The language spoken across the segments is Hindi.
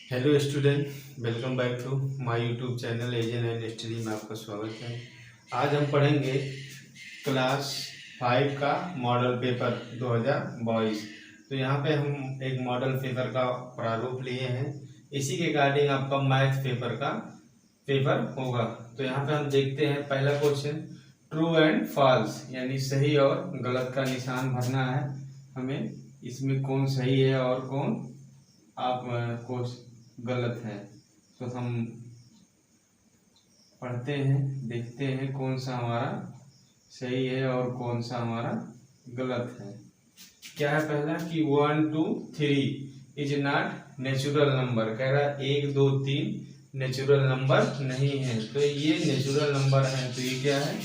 Hello student, welcome back to my YouTube channel एजन एंड स्टडी में आपका स्वागत है। आज हम पढ़ेंगे क्लास 5 का मॉडल पेपर 2022। तो यहाँ पे हम एक मॉडल पेपर का प्रारूप लिए हैं। इसी के रिगार्डिंग आपका मैथ पेपर का पेपर होगा। तो यहाँ पे हम देखते हैं पहला क्वेश्चन, ट्रू एंड फॉल्स यानी सही और गलत का निशान भरना है हमें। इसमें कौन सही है और कौन आपको गलत है। तो हम पढ़ते हैं, देखते हैं कौन सा हमारा सही है और कौन सा हमारा गलत है। क्या है पहला कि 1 2 3 इज नॉट नेचुरल नंबर। कह रहा है 1 2 3 नेचुरल नंबर नहीं है, तो ये नेचुरल नंबर है, तो ये क्या है,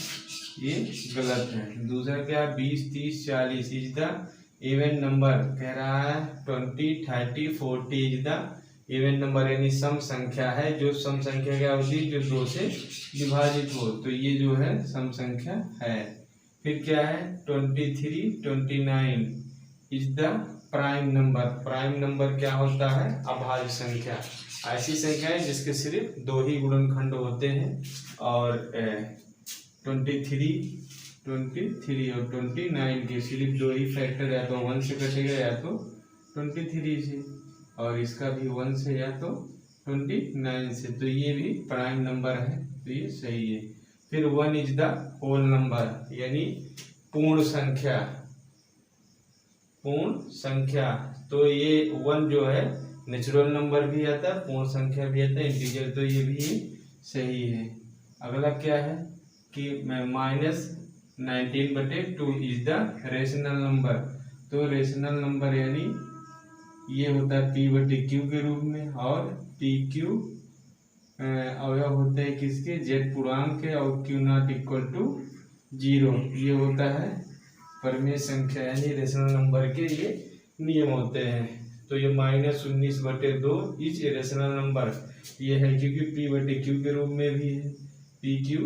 ये गलत है। दूसरा क्या है, 20 30 40 इज द इवन नंबर। कह रहा है 20 30 40 इज द इवन नंबर यानी सम संख्या है। जो सम संख्या क्या होती है, जो 2 से विभाजित हो, तो ये जो है सम संख्या है। फिर क्या है 23 29 is the prime number. Prime number क्या होता है, अभाज्य संख्या। ऐसी संख्या है जिसके सिर्फ 2 ही गुणनखंड होते हैं। और 23 और 29 के सिर्फ 2 ही फैक्टर, या तो 1 से कटेगा या तो 23 से, और इसका भी 1 से या तो 29 से, तो ये भी प्राइम नंबर है, तो ये सही है। फिर 1 इज द होल नंबर यानी पूर्ण संख्या। पूर्ण संख्या, तो ये 1 जो है नेचुरल नंबर भी आता है, पूर्ण संख्या भी आता है, इंटीजर, तो ये भी सही है। अगला क्या है कि -19/2 इज द रेशनल नंबर। तो रेशनल नंबर यानी ये होता है P/Q के रूप में, और PQ अवयव होते हैं किसके, Z पूर्णांक के, और Q0 = 0 ये होता है परिमेय संख्या यानी रेशनल नंबर के ये नियम होते हैं। तो ये -19/2 इज रेशनल नंबर ये है, क्योंकि P/Q के रूप में भी है, PQ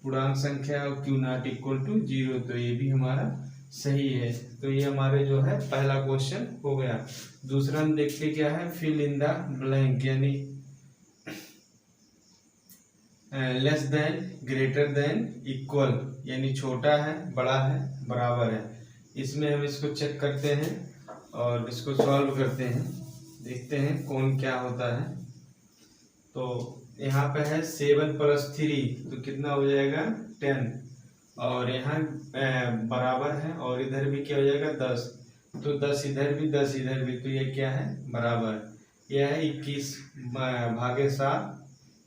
पूर्णांक संख्या और Q0 = 0, तो ये भी हमारा सही है। तो ये हमारे जो है पहला क्वेश्चन हो गया। दूसरा हम देखते क्या है, फिल इन द ब्लैंक यानी less than greater than equal यानी छोटा है बड़ा है बराबर है। इसमें हम इसको चेक करते हैं और इसको सॉल्व करते हैं, देखते हैं कौन क्या होता है। तो यहाँ पे है 7 + 3 तो कितना हो जाएगा 10, और यहाँ बराबर है, और इधर भी क्या हो जाएगा 10, तो 10 इधर भी 10 इधर भी, तो ये क्या है बराबर। यह है 21/7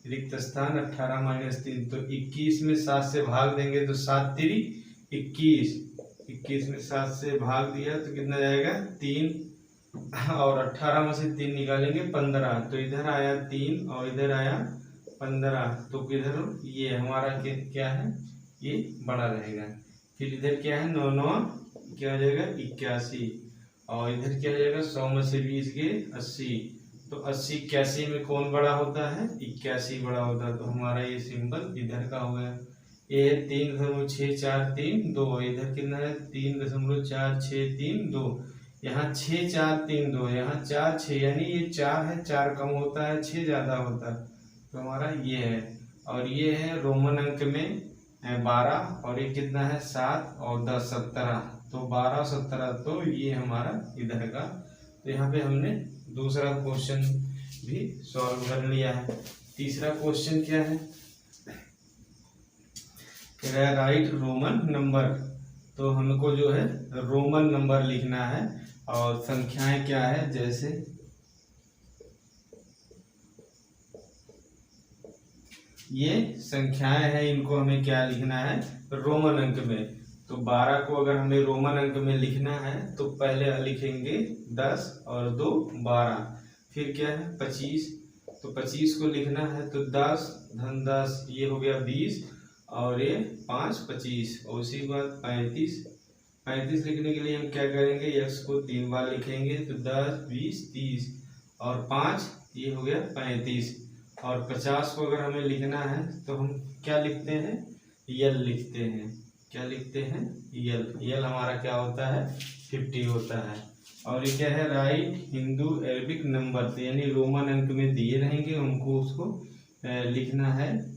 रिक्त स्थान 18 - 3, तो 21 में 7 से भाग देंगे तो 7 × 3 = 21। 21 में 7 से भाग दिया तो कितना जाएगा 3, और 18 में से 3 निकालेंगे 15, तो इधर आया 3 और इधर आया 15, तो किधर ये हमारा क्या है, ये बड़ा रहेगा। फिर इधर क्या है 9 9 क्या हो जाएगा 81, और इधर क्या हो जाएगा 100 में से 20 गए 80, तो 80 81 में कौन बड़ा होता है, 81 बड़ा होता है, तो हमारा ये सिंबल इधर का हो गया। ये 3.643 इधर कितना है 3.4632, यहाँ 6432, यहाँ 4 6 यानी ये 4 है, 4 कम होता है 6 ज्यादा होता है, तो हमारा ये है। और ये है रोमन अंक में 12, और ये कितना है 7 और 10 17, तो 12 17, तो ये हमारा इधर का। तो यहाँ पे हमने दूसरा क्वेश्चन भी सॉल्व कर लिया है। तीसरा क्वेश्चन क्या है, राइट रोमन नंबर। तो हमको जो है रोमन नंबर लिखना है, और संख्याएं क्या है, जैसे ये संख्याएं हैं, इनको हमें क्या लिखना है रोमन अंक में। तो 12 को अगर हमें रोमन अंक में लिखना है तो पहले लिखेंगे 10 और 2 12, फिर क्या है 25, तो 25 को लिखना है तो 10 धन 10 ये हो गया 20, और ये 5 25, और उसी के बाद 35 लिखने के लिए हम क्या करेंगे, x को 3 बार लिखेंगे, तो 10 20 30, और 5 ये हो गया 35, और 50 को अगर हमें लिखना है तो हम क्या लिखते हैं, यल लिखते हैं। क्या लिखते हैं, यल। यल हमारा क्या होता है 50 होता है। और ये क्या है, राइट हिंदू अरबिक नंबर, तो यानी रोमन अंक में दिए रहेंगे, हमको उसको लिखना है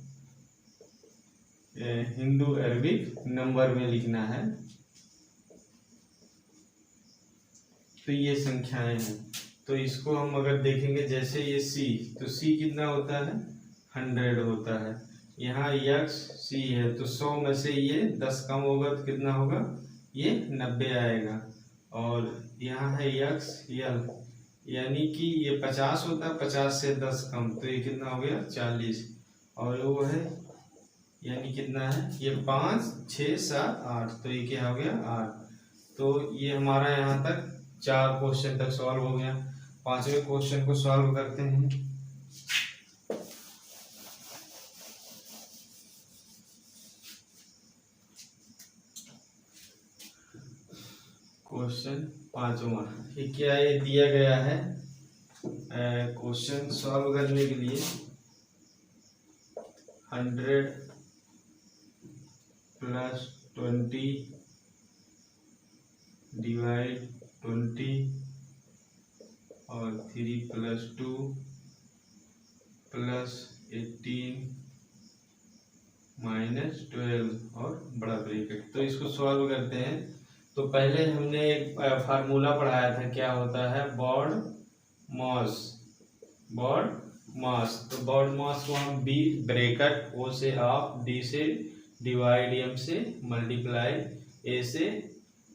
हिंदू अरबिक नंबर में लिखना है। तो ये संख्याएं हैं। तो इसको हम अगर देखेंगे, जैसे ये सी, तो सी कितना होता है, 100 होता है। यहाँ यक्स सी है, तो 100 में से ये 10 कम होगा तो कितना होगा, ये 90 आएगा। और यहाँ है यक्स यल, यानी कि ये 50 होता है, 50 से 10 कम, तो ये कितना हो गया 40। और वो है यानी कितना है, ये 5 6 7 8, तो ये क्या हो गया 8। तो ये हमारा यहाँ तक 4 क्वेश्चन तक सॉल्व हो गया। 5वें क्वेश्चन को सॉल्व करते हैं। क्वेश्चन 5वां, ये क्या है, दिया गया है क्वेश्चन सॉल्व करने के लिए 100 + 20 डिवाइड 20 और 3 + 2 + 18 - 12 और बड़ा ब्रैकेट। तो इसको सॉल्व करते हैं। तो पहले हमने एक फार्मूला पढ़ाया था, क्या होता है, बॉड मास। तो बॉड मास को हम बी ब्रैकेट ओ से हाफ, डी से डिवाइड, एम से मल्टीप्लाई, ए से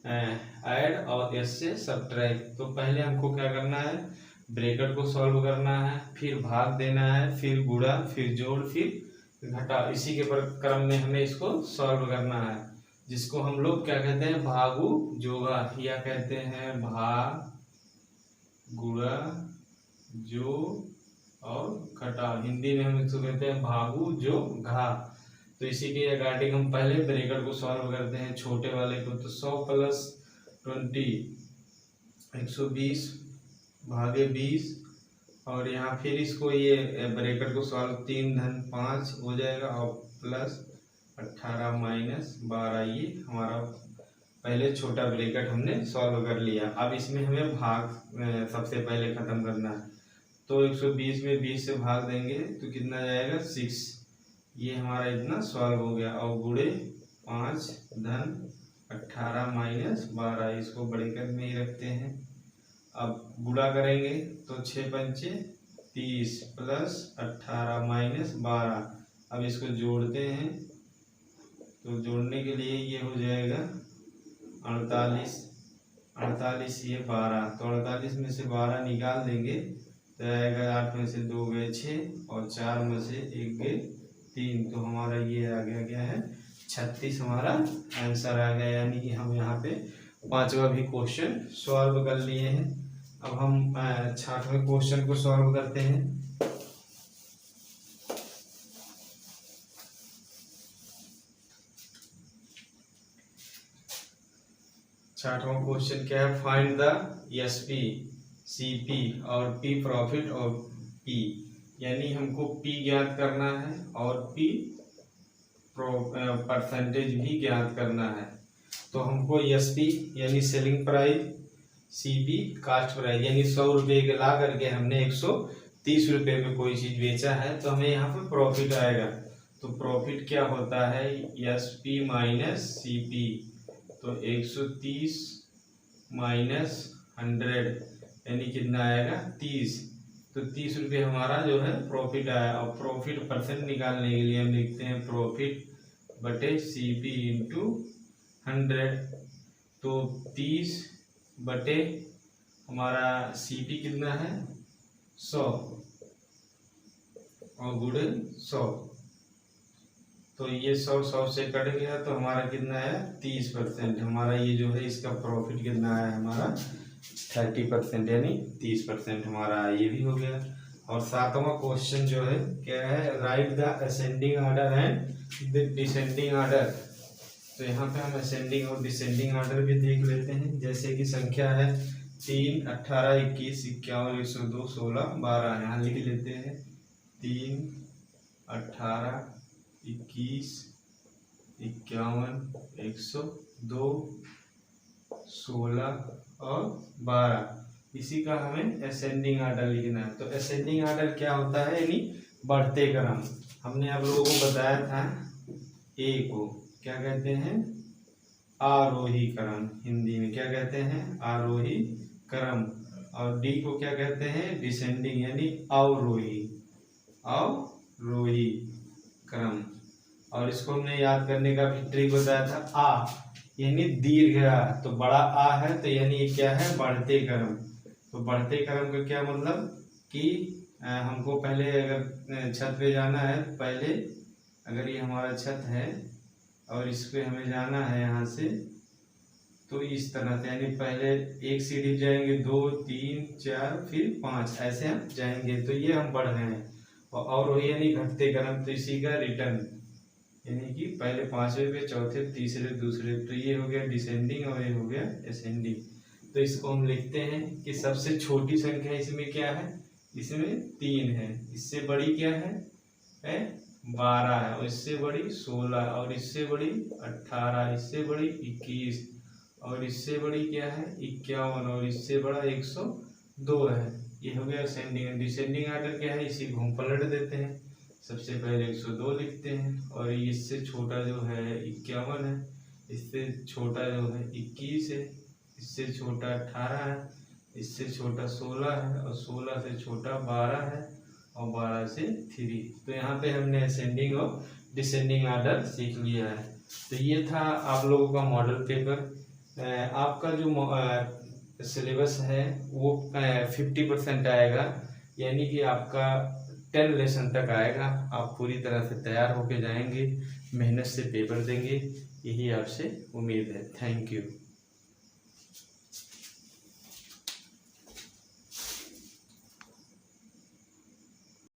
ऐड और एस से सब्ट्रैक्ट। तो पहले हमको क्या करना है, ब्रैकेट को सॉल्व करना है, फिर भाग देना है, फिर गुणा, फिर जोड़, फिर घटा। इसी के क्रम में हमें इसको सॉल्व करना है, जिसको हम लोग क्या कहते हैं, भागु जोगा, या कहते हैं भाग गुणा जो और घटा। हिंदी में हम इसको कहते हैं भागु जो घा। तो इसी के अकॉर्डिंग हम पहले ब्रैकेट को सॉल्व करते हैं, छोटे वाले को। तो 100 + 20 120 भागे 20, और यहाँ फिर इसको ये ब्रैकेट को सॉल्व 3 धन 5 हो जाएगा, और प्लस 18 - 12। ये हमारा पहले छोटा ब्रैकेट हमने सॉल्व कर लिया। अब इसमें हमें भाग सबसे पहले खत्म करना है। तो 120 में 20 से भाग देंगे तो कितना जाएगा 6। ये हमारा इतना सॉल्व हो गया। और गुणे 5 धन 18 - 12, इसको ब्रैकेट में ही रखते हैं। अब गुणा करेंगे तो 6 पंचे 30 + 18 - 12। अब इसको जोड़ते हैं, तो जोड़ने के लिए ये हो जाएगा 48 ये 12। तो 48 में से 12 निकाल देंगे तो आएगा 8 में से 2 गए 6 और 4 में से 1 गए 3। तो हमारा ये आ गया क्या है 36 हमारा आंसर आ गया। यानी कि हम यहाँ पे 5वां भी क्वेश्चन सॉल्व कर लिए हैं। अब हम 6वें क्वेश्चन को सॉल्व करते हैं। 6वां क्वेश्चन क्या है, फाइंड द एसपी, सीपी और पी प्रॉफिट और पी। यानी हमको पी ज्ञात करना है और पी परसेंटेज भी ज्ञात करना है। तो हमको एसपी यानी selling price, CP cost price, यानी 100 रुपये के ला करके हमने 130 रुपये में कोई चीज बेचा है, तो हमें यहाँ पे प्रॉफिट आएगा। तो प्रॉफिट क्या होता है, एसपी - सीपी। तो 130 - 100 यानी कितना आएगा 30। तो 30 रुपये हमारा जो है प्रॉफिट आया। और प्रॉफिट परसेंट निकालने के लिए हम लिखते हैं प्रॉफिट बटे सीपी इंटू 100। तो 30 बटे हमारा सीपी कितना है 100 और गुणे 100। तो ये 100 से कट गया तो हमारा कितना है 30%। हमारा ये जो है इसका प्रॉफिट कितना है हमारा 30%, यानी 30% हमारा ये भी हो गया। और 7वां क्वेश्चन जो है क्या है, right the ascending order and the descending order. तो यहाँ पे हम असेंडिंग और डिसेंडिंग ऑर्डर भी देख लेते हैं। जैसे कि संख्या है 3 18 21 51 102 16 12। यहाँ लिख लेते हैं 3 18 21 51 102 16 और 12। इसी का हमें असेंडिंग आर्डर लिखना है। तो असेंडिंग आर्डर क्या होता है, यानी बढ़ते क्रम। हमने आप लोगों को बताया था ए को क्या कहते हैं, आरोही क्रम। हिंदी में क्या कहते हैं, आरोही क्रम। और डी को क्या कहते हैं, डिसेंडिंग यानी अवरोही, अवरोही क्रम। और इसको हमने याद करने का भी ट्रिक बताया था, आ यानी दीर्घ आ। तो बड़ा आ है तो यानी ये क्या है, बढ़ते क्रम। तो बढ़ते क्रम का क्या मतलब कि हमको पहले अगर छत पे जाना है, पहले अगर ये हमारा छत है और इस पे हमें जाना है यहाँ से, तो इस तरह से, यानी पहले एक सीढ़ी जाएंगे, 2 3 4 फिर 5, ऐसे हम जाएंगे। तो ये हम बढ़ रहे हैं। और वही यानी घटते क्रम, तो इसी का रिटर्न, यानी कि पहले 5वें पे, चौथे, तीसरे, दूसरे। तो ये हो गया डिसेंडिंग और ये हो गया असेंडिंग। तो इसको हम लिखते हैं कि सबसे छोटी संख्या इसमें क्या है, इसमें 3 है। इससे बड़ी क्या है 12 है, और इससे बड़ी 16, और इससे बड़ी 18, इससे बड़ी 21, और इससे बड़ी क्या है 51, और इससे बड़ा 102 है। ये हो गया असेंडिंग। डिसेंडिंग आर्डर क्या है, इसी को हम पलट देते हैं। सबसे पहले 102 लिखते हैं, और इससे छोटा जो है 51 है, इससे छोटा जो है 21 है, इससे छोटा 18 है, इससे छोटा 16 है, और 16 से छोटा 12 है, और 12 से 3। तो यहाँ पे हमने असेंडिंग और डिसेंडिंग आर्डर सीख लिया है। तो ये था आप लोगों का मॉडल पेपर। आपका जो सिलेबस है वो 50% आएगा, यानी कि आपका 10 लेसन तक आएगा। आप पूरी तरह से तैयार होके जाएंगे, मेहनत से पेपर देंगे, यही आपसे उम्मीद है। Thank you.